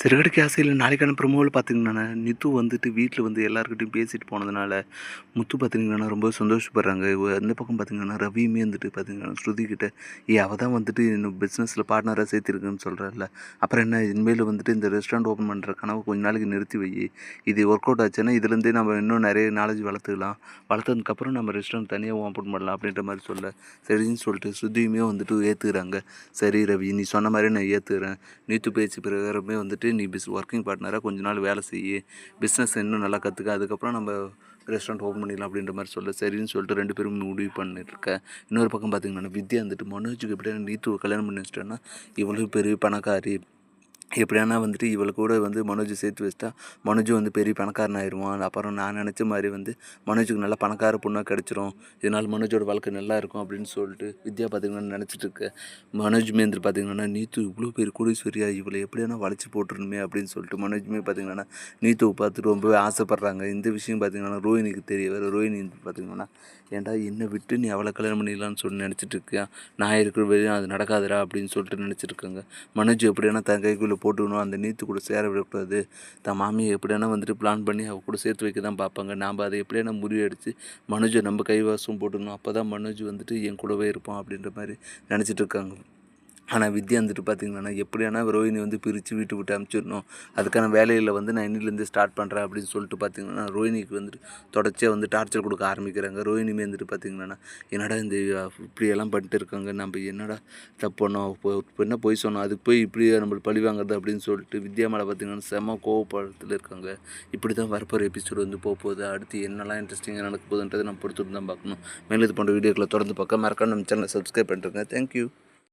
சிறுகடிக்க ஆசையில் நாளைக்கான ப்ரோமோவில் பார்த்தீங்கன்னா, நித்து வந்துட்டு வீட்ல வந்து எல்லார்கிட்டயும் பேசிட்டு போனதுனால, முத்து பார்த்தீங்கன்னா ரொம்ப சந்தோஷப்படுறாங்க. அந்த பக்கம் பார்த்தீங்கன்னா, ரவியுமே வந்துட்டு பார்த்தீங்கன்னா, ஸ்ருதி கிட்ட அவ தான் வந்துட்டு இன்னும் பிஸ்னஸில பார்ட்னரா சேர்த்திருக்குன்னு சொல்றால்ல. அப்புறம் என்ன இனிமேல் வந்துட்டு இந்த ரெஸ்டாரண்ட் ஓப்பன் பண்ணுற கனவு கொஞ்ச நாளைக்கு நிறுத்தி வை. இது ஒர்க் அவுட் ஆச்சுன்னா, இதுலேருந்தே நம்ம இன்னும் நிறைய நாலேஜ் வளர்த்துக்கலாம். வளர்த்ததுக்கப்புறம் நம்ம ரெஸ்டாரண்ட் தனியாக ஓப்பன் பண்ணலாம் அப்படின்ற மாதிரி சொல்ல, சரின்னு சொல்லிட்டு ஸ்ருதியுமே வந்துட்டு ஏற்றுக்கிறாங்க. சரி ரவி, நீ சொன்ன மாதிரி நான் ஏற்றுக்கிறேன். நீத்து பேச்சு பிரகாரமே வந்துட்டு நீ ஒர்க்கிங் பார்ட்னராக கொஞ்ச நாள் வேலை செய்யி, பிஸ்னஸ் இன்னும் நல்லா கற்றுக்க, அதுக்கப்புறம் நம்ம ரெஸ்டாரண்ட் ஓப்பன் பண்ணிடலாம் அப்படின்ற மாதிரி சொல்ல, சரின்னு சொல்லிட்டு 2 பேரும் முடிவு பண்ணிட்டுருக்கேன். இன்னொரு பக்கம் பார்த்தீங்கன்னா, வித்யா வந்துட்டு மனோஜுக்கு எப்படியா நீத்து கல்யாணம் பண்ணி வச்சிட்டேன்னா இவ்வளோ பெரிய பணக்காரி, எப்படியானா வந்துட்டு இவளை கூட வந்து மனோஜை சேர்த்து வச்சிட்டா மனோஜும் வந்து பெரிய பணக்காரன் ஆயிடுவான். அப்புறம் நான் நினச்ச மாதிரி வந்து மனோஜுக்கு நல்லா பணக்கார பொண்ணாக கிடச்சிரும். இதனால் மனோஜோட வாழ்க்கை நல்லா இருக்கும் அப்படின்னு சொல்லிட்டு வித்யா பார்த்திங்கன்னா நினச்சிட்டு இருக்க. மனோஜுமே வந்து பார்த்திங்கன்னா நீத்து இவ்வளோ பேர் கோடீஸ்வரியா, இவளை எப்படியானா வளைச்சி போட்டுருணுமே அப்படின்னு சொல்லிட்டு மனோஜுமே பார்த்திங்கன்னா நீத்துவை பார்த்துட்டு ரொம்பவே ஆசைப்பட்றாங்க. இந்த விஷயம் பார்த்திங்கன்னா ரோஹினிக்கு தெரிய வர. ரோஹினி பார்த்திங்கன்னா, ஏன்டா என்னை விட்டு நீ அவளை கல்யாணம் பண்ணிடலான்னு சொல்லி நினச்சிட்டு இருக்கியா, நான் இருக்கிற வரையும் அது நடக்காதுடா அப்படின்னு சொல்லிட்டு நினச்சிட்டு இருக்காங்க. மனோஜ் எப்படியானா தன் கைக்குள்ளே போட்டுக்கணும், அந்த நீத்து கூட சேர விடக்கூடாது. தன் மாமியை எப்படியானா வந்துட்டு பிளான் பண்ணி அவள் கூட சேர்த்து வைக்க தான் பார்ப்பாங்க. நாம் அதை எப்படியானா முறியடித்து மனோஜை நம்ம கைவாசம் போட்டுக்கணும். அப்போ தான் மனோஜ் வந்துட்டு என் கூடவே இருப்பான் அப்படின்ற மாதிரி நினச்சிட்டு இருக்காங்க. ஆனால் வித்யா வந்துட்டு பார்த்திங்கன்னா, எப்படியானா ரோஹினி வந்து பிரித்து வீட்டு விட்டு அனுப்பிச்சிடணும். அதுக்கான வேலையில் வந்து நான் இன்னிலேருந்து ஸ்டார்ட் பண்ணுறேன் அப்படின்னு சொல்லிட்டு பார்த்திங்கன்னா, ரோஹினிக்கு வந்துட்டு தொடர்ச்சியாக வந்து டார்ச்சர் கொடுக்க ஆரம்பிக்கிறாங்க. ரோஹினியுமே வந்துட்டு பார்த்திங்கன்னா, என்னடா இந்த இப்படியெல்லாம் பண்ணிட்டு இருக்காங்க, நம்ம என்னடா தப்பு பண்ணோம், இப்போ என்ன போய் சொன்னோம், அதுக்கு போய் இப்படியே நம்மளுக்கு பழி வாங்குறது அப்படின்னு சொல்லிட்டு வித்யா மேலே பார்த்திங்கன்னா செம கோவப்படத்தில் இருக்காங்க. இப்படி தான் வரப்போகிற எபிசோடு வந்து போகுது. அடுத்து என்னெல்லாம் இன்ட்ரெஸ்டிங்காக நடக்க போகுதுன்றதை நம்ம பொறுத்து தான் பார்க்கணும். மேலும் இது போன்ற வீடியோக்களை தொடர்ந்து பார்க்க மறக்காம நம்ம சேனலை சப்ஸ்கிரைப் பண்ணிட்டுருங்க. தேங்க்யூ.